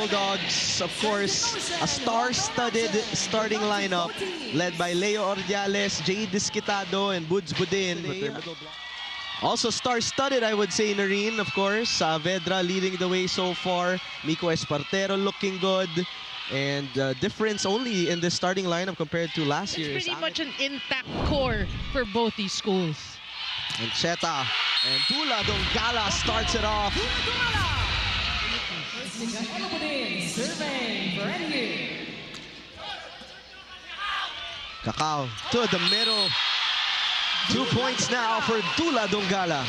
Bulldogs, of course, a star-studded starting lineup led by Leo Ordiales, Jay Disquitado, and Buds Budin. Also star-studded, I would say, Noreen, of course. Saavedra leading the way so far. Miko Espartero looking good. And difference only in the starting lineup compared to last year. It's pretty much an intact core for both these schools. And Cheta and Dula Dongala starts it off. Cacao to the middle. 2 points now for Dula Dongala.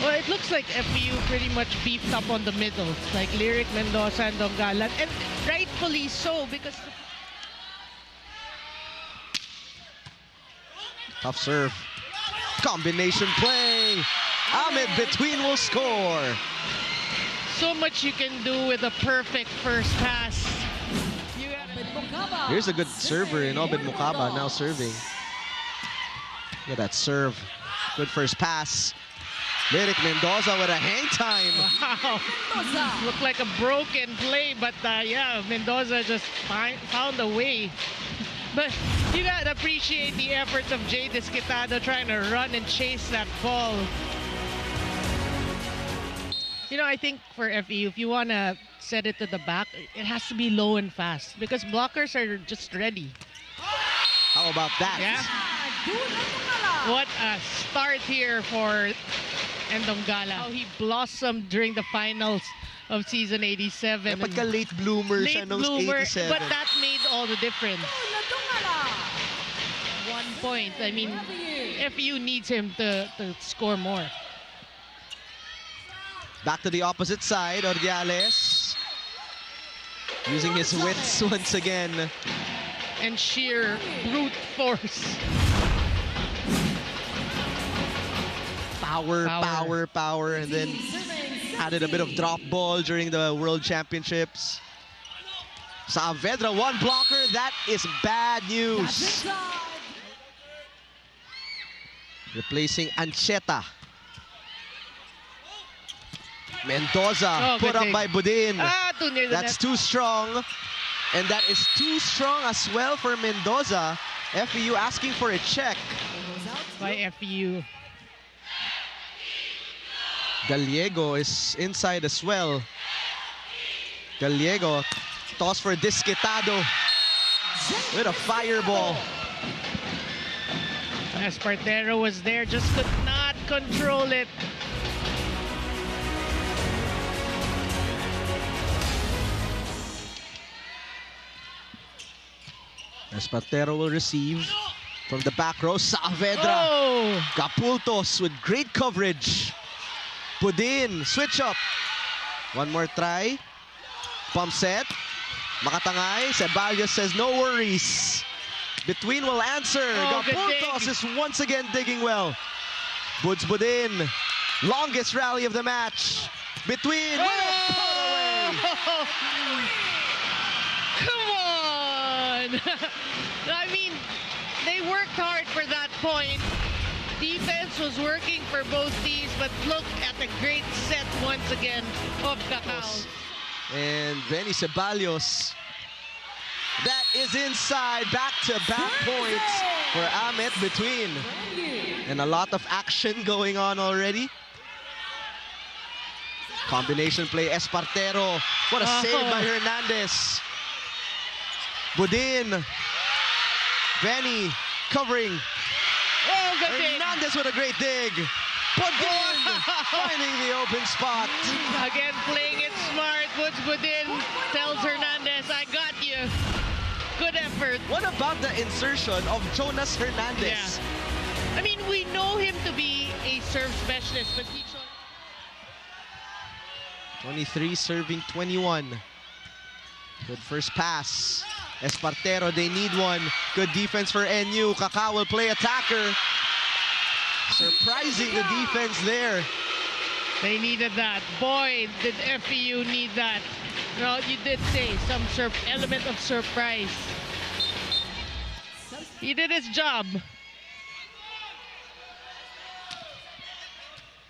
Well, it looks like FEU pretty much beefed up on the middle, like Lyric, Mendoza, and Dongala, and rightfully so because. Tough serve. Combination play. Ahmed between will score. So much you can do with a perfect first pass. Here's a good server in Obed Mukaba now serving. Look at that serve. Good first pass. Lyric Mendoza with a hang time. Wow. Looked like a broken play, but yeah, Mendoza just found a way. But you gotta appreciate the efforts of Jay Disquitado trying to run and chase that ball. You know, I think for FEU, if you want to set it to the back, it has to be low and fast because blockers are just ready. How about that? Yeah. What a start here for Ndongala. How he blossomed during the finals of season 87. Late bloomer siya nung 87. But that made all the difference. 1 point. I mean, FEU needs him to score more. Back to the opposite side, Ordiales. Using his wits once again. And sheer brute force. Power, and then added a bit of drop ball during the World Championships. Saavedra, one blocker, that is bad news. Replacing Ancheta. Mendoza put up by Budin. That's too strong. And that is too strong as well for Mendoza. FEU asking for a check. By FEU. Gallego is inside as well. Gallego, toss for Disquitado with a fireball. Espartero was there, just could not control it. Espartero will receive from the back row. Saavedra. Capultos with great coverage. Budin, switch up. One more try. Pump set. Makatangay. Ceballos says no worries. Between will answer. Capultos is once again digging well. Buds Budin. Longest rally of the match. Between. Come on! I mean, they worked hard for that point. Defense was working for both teams, but look at the great set once again of Cacao. And Benny Ceballos. That is inside. Back-to-back points for Ahmed between. And a lot of action going on already. Combination play, Espartero. What a save by Hernandez. Budin. Benny covering. Hernandez with a great dig. Budin finding the open spot. Again, playing it smart. Budin tells Hernandez, I got you. Good effort. What about the insertion of Jonas Hernandez? Yeah. I mean, we know him to be a serve specialist, but he 23 serving 21. Good first pass. Espartero, they need one. Good defense for NU. Cacao will play attacker. Surprising the defense there. They needed that. Boy, did FEU need that. No, you did say some element of surprise. He did his job.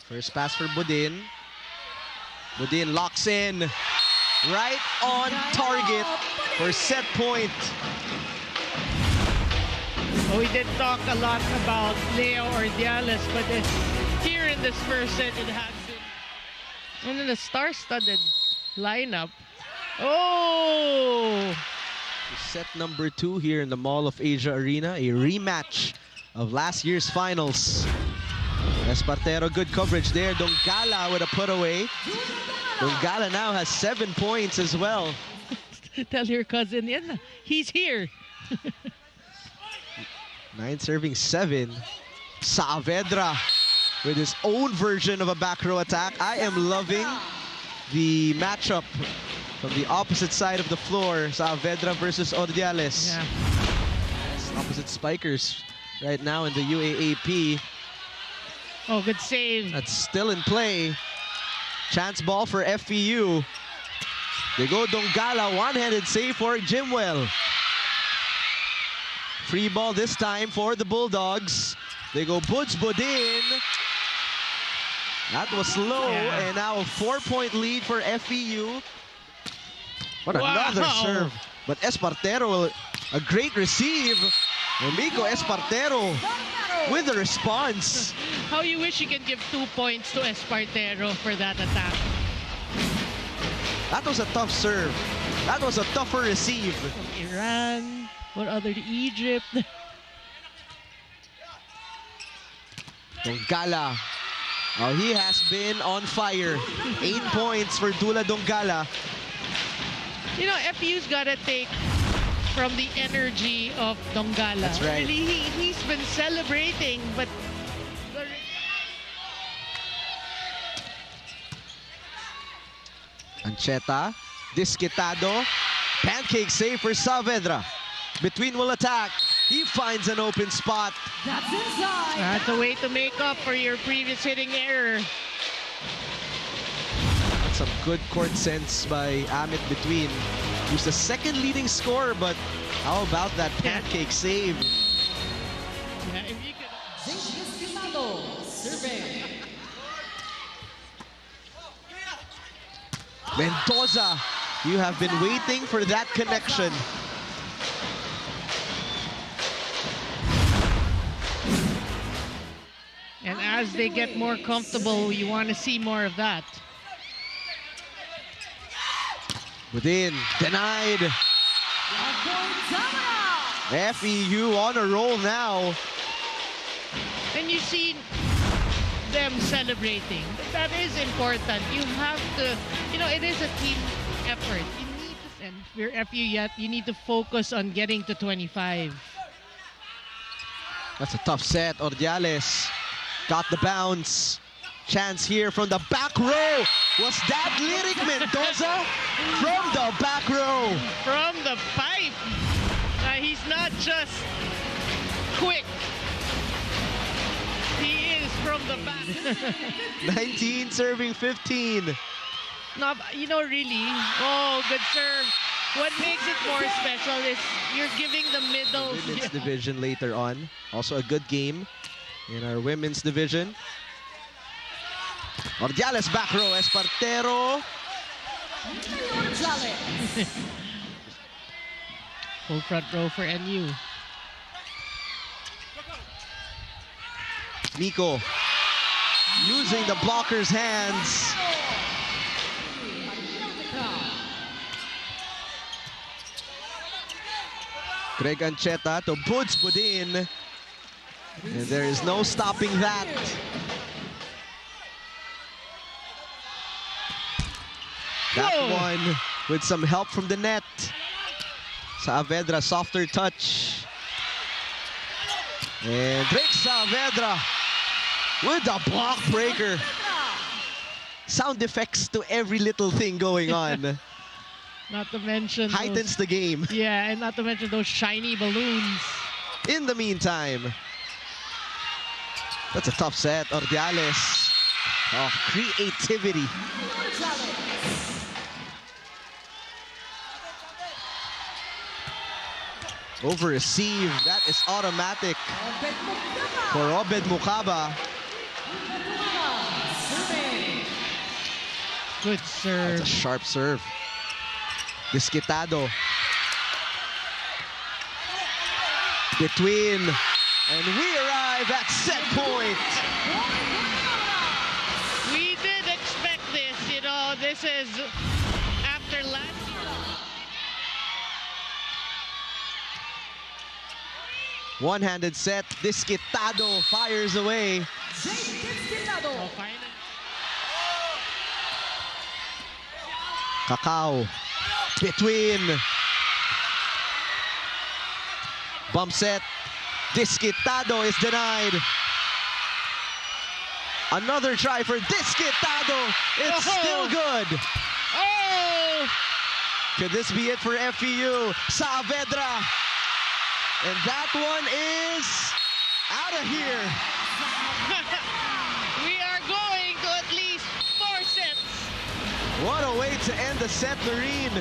First pass for Budin. Budin locks in. right on target for set point. Well, we did talk a lot about Leo Ordiales, but here in this first set, it has been. And then the star-studded lineup. Oh! Set number 2 here in the Mall of Asia Arena, a rematch of last year's finals. Espartero, good coverage there. Dongala with a put away. Dongala now has 7 points as well. Tell your cousin, yan, he's here. 9 serving 7. Saavedra with his own version of a back row attack. I am loving the matchup from the opposite side of the floor. Saavedra versus Ordiales. Yeah. Opposite spikers right now in the UAAP. Oh, good save. That's still in play. Chance ball for FEU. They go Dongala, one-handed save for Jimwell. Free ball this time for the Bulldogs. They go Buds Bodin. That was low, and now a 4-point lead for FEU. What another serve. But Espartero, a great receive. And Miko Espartero with the response. How you wish you can give 2 points to Espartero for that attack. That was a tough serve. That was a tougher receive. From Iran, what other to Egypt. Dongala. Oh, he has been on fire. 8 points for Dula Dongala. You know, FEU's got to take from the energy of Dongala. That's right. Really, he's been celebrating, but... Ancheta, Disquitado, pancake save for Saavedra. Between will attack. He finds an open spot. That's inside. That's a way to make up for your previous hitting error. Some good court sense by Amit Between. He's the second leading scorer, but how about that pancake save? Yeah, if you could... Survey. Mendoza, you have been waiting for that connection. And as they get more comfortable, you want to see more of that. Within, denied. FEU on a roll now. And you see them celebrating. That is important. You have to, you know, it is a team effort. You need to, and if you're FEU yet, you need to focus on getting to 25. That's a tough set. Ordiales got the bounce. Chance here from the back row. Was that Lyric Mendoza? From the back row. From the pipe. He's not just quick. He is from the back. 19 serving 15. No, you know, really. Oh, good serve. What makes it more special is you're giving the middle. Women's division later on. Also a good game in our women's division. Ordiales back row. Espartero. Full front row for NU. Miko using the blocker's hands. Greg Ancheta to Buds Bodin. And there is no stopping that. That one with some help from the net. Saavedra, softer touch. And Drake Saavedra with a block breaker. Sound effects to every little thing going on. Not to mention Heightens the game. Yeah, and not to mention those shiny balloons. In the meantime, that's a tough set. Ordiales. Oh, creativity. Over receive. That is automatic for Obed Mukaba. Good serve. That's a sharp serve. Disquitado. Between. And we arrive at set point. We did expect this, you know. This is after last year. One-handed set. Disquitado fires away. Oh, finally. Cacao. Between. Bump set. Disquitado is denied. Another try for Disquitado. It's still good. Oh! Could this be it for FEU? Saavedra. And that one is out of here. We are going to at least 4 sets. What a way to end the set, Noreen.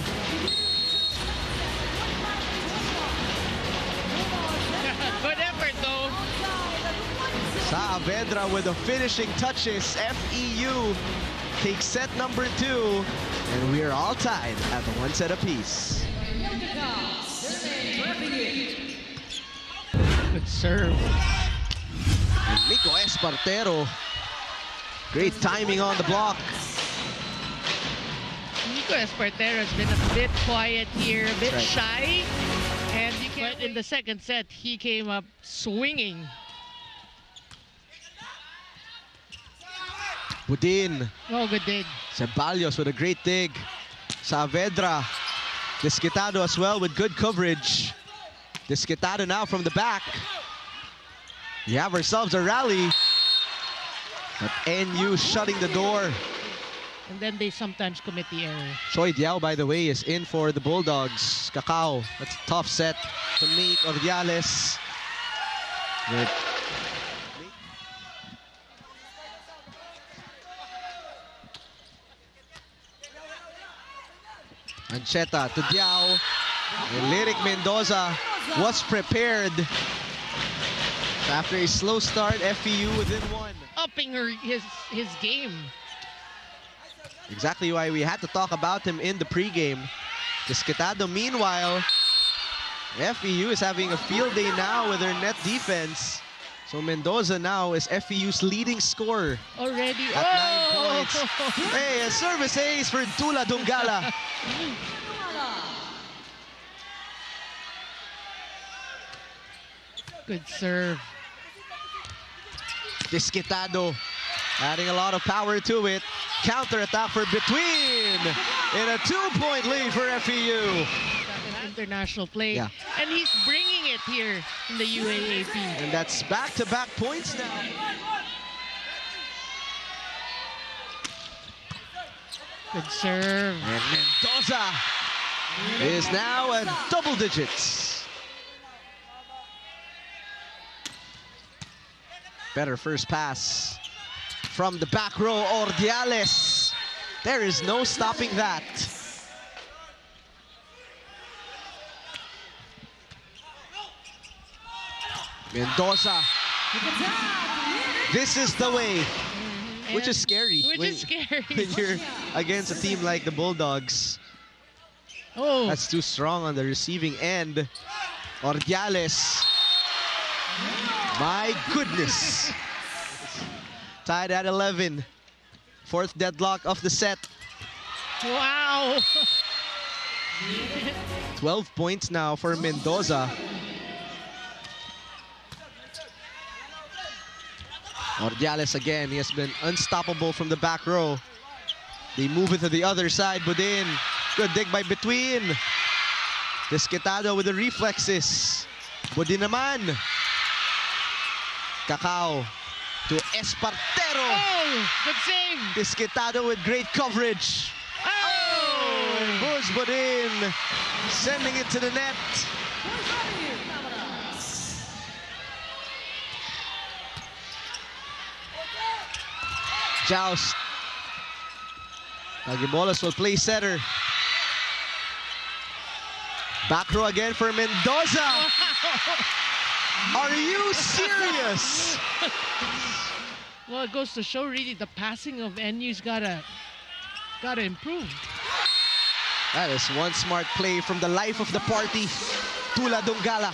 Good effort, though. Saavedra with the finishing touches. FEU takes set number 2. And we are all tied at 1 set apiece. Good serve. And Nico Espartero. Great timing on the block. Nico Espartero has been a bit quiet here, a bit That's shy. And but in the second set, he came up swinging. Budin. Oh, good dig. Ceballos with a great dig. Saavedra. Disquitado as well with good coverage. Disquitado now from the back. We have ourselves a rally. But NU shutting the door. And then they sometimes commit the error. Choi Diao, by the way, is in for the Bulldogs. Cacao, that's a tough set to make. Ordiales. With Ancheta to Diao. And Lyric Mendoza was prepared. After a slow start, FEU within 1. Upping his game. Exactly why we had to talk about him in the pregame. Disquitado, meanwhile, FEU is having a field day now with their net defense. So Mendoza now is FEU's leading scorer Already. at 9 points. Hey, a service ace for Tula Dungala. Good serve. Disquitado adding a lot of power to it. Counter attack for Between. In a 2-point lead for FEU. International play. Yeah. And he's bringing it here in the UAAP. And that's back-to-back points now. Good serve. And Mendoza is now at double digits. Better first pass from the back row, Ordiales. There is no stopping that. Mendoza. This is the way. Which is scary. Which is scary. When you're against a team like the Bulldogs. Oh. That's too strong on the receiving end. Ordiales. My goodness. Tied at 11. 4th deadlock of the set. Wow. 12 points now for Mendoza. Ordiales again, he has been unstoppable from the back row. They move it to the other side, Budin. Good dig by Between. Disquitado with the reflexes. Budin naman. Cacao to Espartero. Oh, good save. Disquitado with great coverage. Oh. And Buz Budin sending it to the net. Joust. Agibolas will play setter. Back row again for Mendoza. Are you serious? Well, it goes to show really the passing of NU's gotta improve. That is one smart play from the life of the party, Tula Dongala.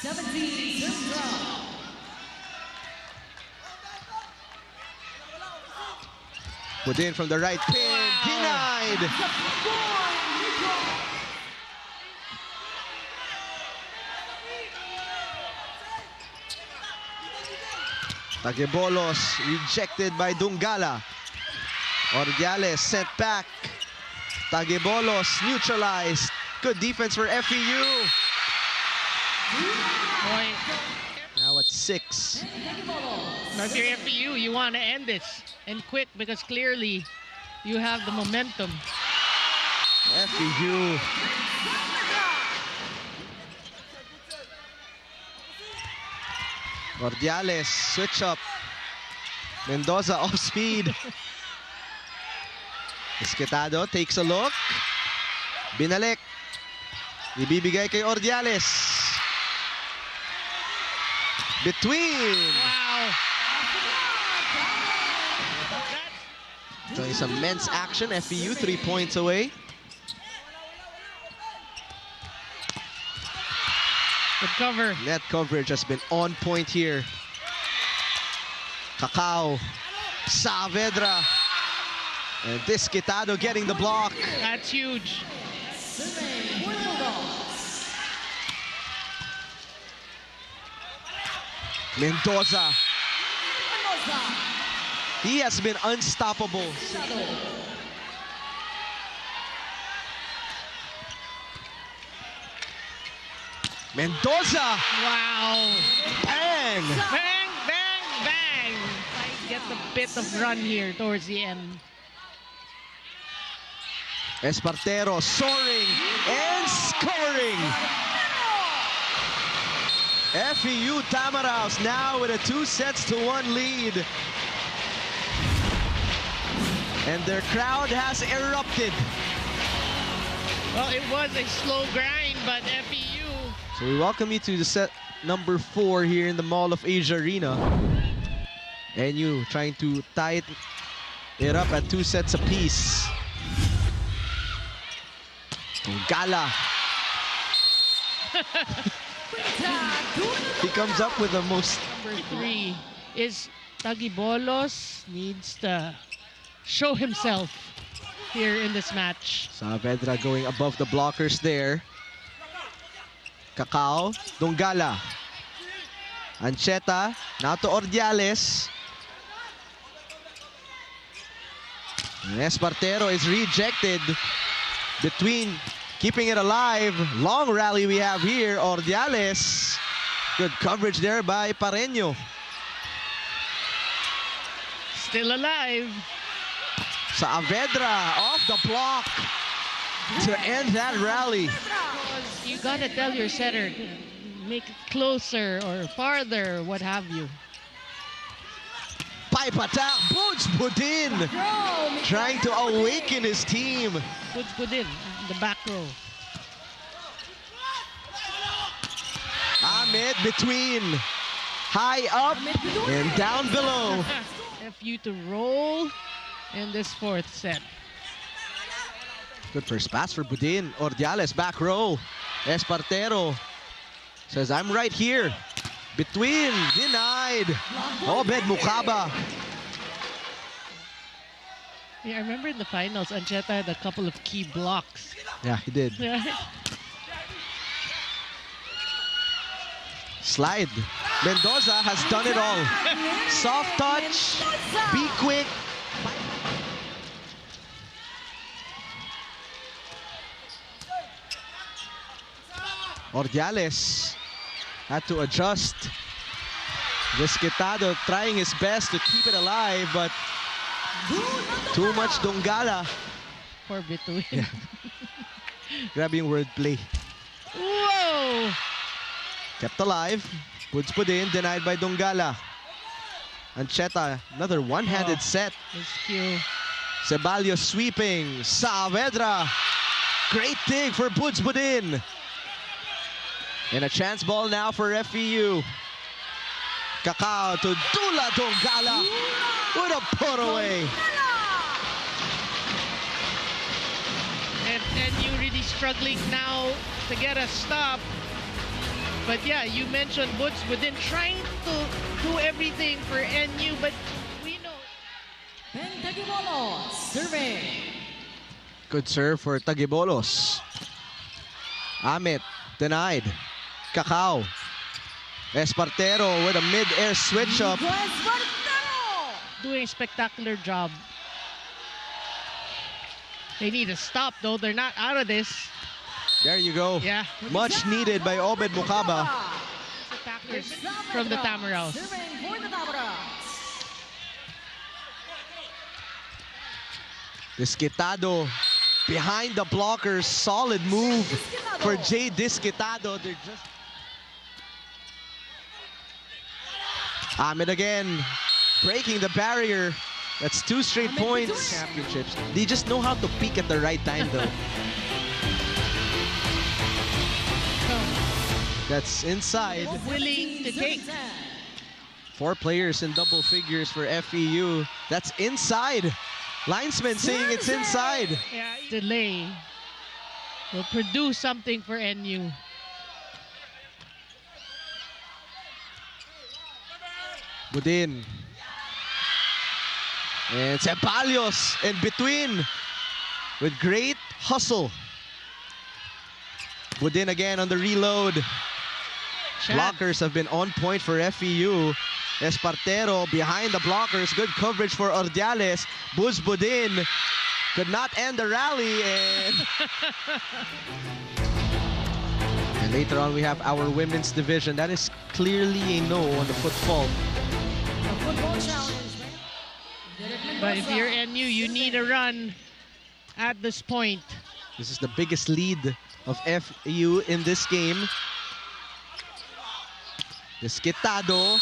17 Zunza. Put in from the right pin, denied. Tagebolos rejected by Dongala. Ordiales sent back. Tagebolos neutralized. Good defense for FEU. Boy, Now at 6. now if you're FEU, you want to end this and quick because clearly you have the momentum. FEU. Ordiales switch up. Mendoza off speed. Esquetado takes a look. Binalik. Ibibigay kay Ordiales. Between. Wow. Showing some men's action. FEU 3 points away. Good cover. Net coverage has been on point here. Cacao. Saavedra. And Disquitado getting the block. That's huge. Mendoza. He has been unstoppable. Mendoza. Wow. Bang. Bang, bang, bang. I get the bit of run here towards the end. Espartero soaring and scoring. FEU Tamaraws now with a 2-1 lead. And their crowd has erupted. Well, it was a slow grind, but FEU. So we welcome you to the set number 4 here in the Mall of Asia Arena. NU trying to tie it up at 2 sets apiece. Gala. He comes up with the most. Number 3 is Tagebolos needs to show himself here in this match. Saavedra going above the blockers there. Cacao, Dongala. Ancheta, now to Ordiales. And Espartero is rejected. Between keeping it alive. Long rally we have here. Ordiales. Good coverage there by Pareño. Still alive. Saavedra off the block to end that rally. Because you gotta tell your setter to make it closer or farther, what have you. Pipe attack. Boots put in. Trying to awaken his team. Put in the back row. Ahmed between. High up and down below. FEU to roll in this 4th set. Good first pass for Budin. Ordiales back row. Espartero says, I'm right here. Between. Denied. Obed Mukaba. Yeah, I remember in the finals, Ancheta had a couple of key blocks. Yeah, he did. Right? Slide. Mendoza has done it all. Soft touch. Be quick. Ordiales had to adjust. Disquitado trying his best to keep it alive, but too much Dongala. For between. Yeah. Grabe yung wordplay. Whoa! Kept alive. Puts put in, denied by Dongala. Ancheta, another one-handed set. This cue. Ceballos sweeping. Saavedra. Great dig for Buds Budin. And a chance ball now for FEU. Cacao to Tula Dongala with a put away. And struggling now to get a stop. But yeah, you mentioned Butch within trying to do everything for NU, but we know. Tagibolos serving. Good serve for Tagibolos. Amit denied. Cacao. Espartero with a mid-air switch up. Doing a spectacular job. They need to stop though. They're not out of this. There you go. Yeah. Much needed by Obed Mukaba. Attackers from the Tamaraws. Serving for the Tamaraws. Disquitado behind the blockers. Solid move for Jay Disquitado. They're just... Ahmed again, breaking the barrier. That's 2 straight points. Championships. They just know how to peak at the right time, though. That's inside. Willing to take. 4 players in double figures for FEU. That's inside. Linesman saying it's inside. Yeah, delay will produce something for NU. Budin. And Ceballos in between with great hustle. Budin again on the reload. Chad. Blockers have been on point for FEU. Espartero behind the blockers. Good coverage for Ordiales. Buz Budin could not end the rally. And later on we have our women's division. That is clearly a no on the football. Football challenge. But if you're NU, you need a run at this point. This is the biggest lead of FEU in this game. Disquitado,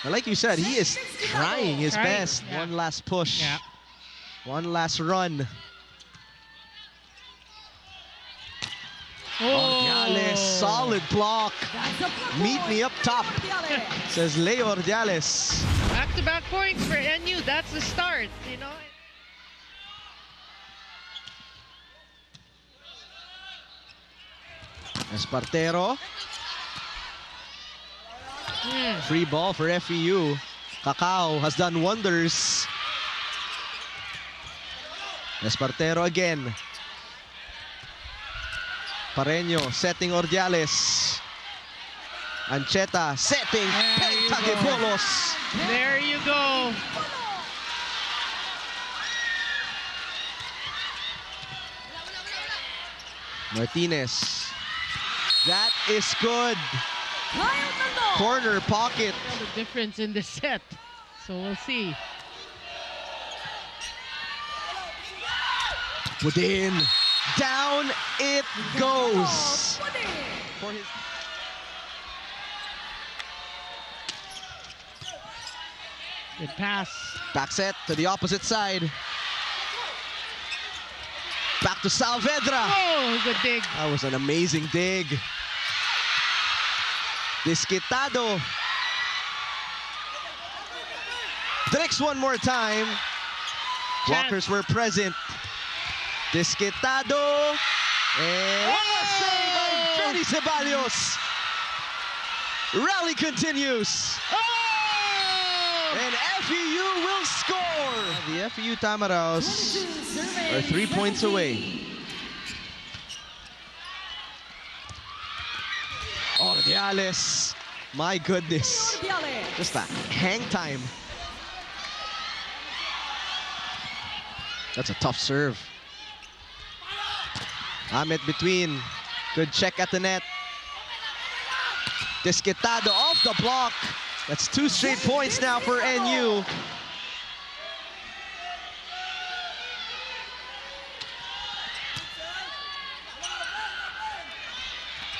like you said, he is trying his best. Yeah. One last push. Yeah. One last run. Ordiales, solid block. Meet me up top, says Leo Ordiales. Back-to-back points for NU. That's the start, you know. Espartero. Free ball for FEU. Cacao has done wonders. Espartero again. Pareño setting Ordiales. Ancheta setting Tagibolos. There you go. Martinez. That is good. Corner pocket. The difference in the set. So we'll see. Budin. Down it goes. For his Good pass. back set to the opposite side. Back to Saavedra. Oh, good dig. That was an amazing dig. Disquitado. Drix one more time. Blockers were present. Disquitado. And what a save by Johnny Ceballos. Rally continues. And FEU will score. The FEU Tamaraws are 3 points away. Ordiales. My goodness. Just a hang time. That's a tough serve. Ahmed between. Good check at the net. Disquitado off the block. That's 2 straight points now for NU.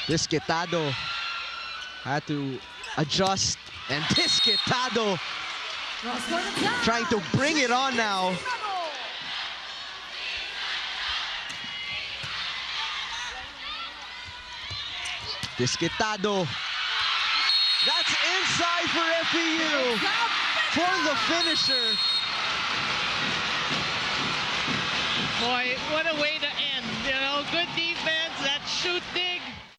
Disquitado had to adjust, and Disquitado trying to bring it on now. Disquitado. That's inside for FEU for the finisher. Boy, what a way to end. You know, good defense shoot din.